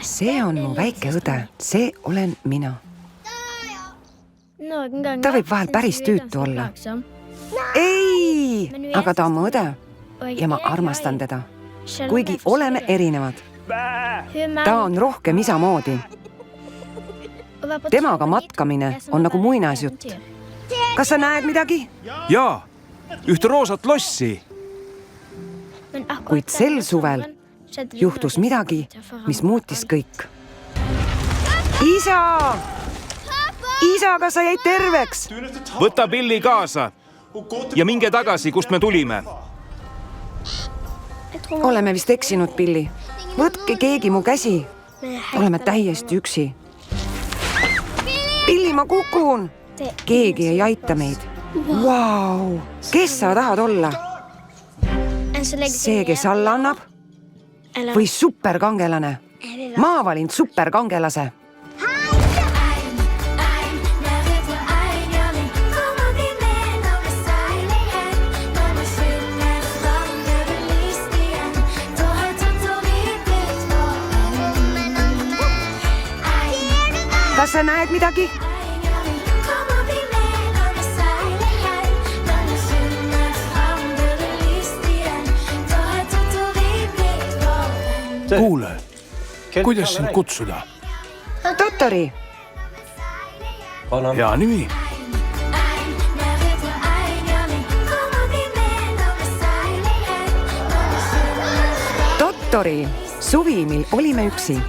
see on mu väike õde, see olen mina. Ta võib vahel päris tüütu olla. Ei, aga ta on mu õde ja ma armastan teda, kuigi oleme erinevad. Ta on rohkem isa moodi. Temaga matkamine on nagu muinasjutt. Kas sa näed midagi? Jaa, ühte roosat lossi. Kuid sel suvel juhtus midagi, mis muutis kõik. Isa! Isa, kas sa jäid terveks? Võta Billy kaasa ja minge tagasi, kust me tulime. Oleme vist eksinud, Billy. Võtke keegi mu käsi. Oleme täiesti üksi. Billy, ma kukun. Keegi ei aita meid. Vau! Kes sa tahad olla? See, kes alla annab? Või superkangelane? Ma valin superkangelase. Kas sa näed midagi? Kuule, kuidas sind kutsuda? Totori. Hea nimi. Totori, suvi, mil olime üksi.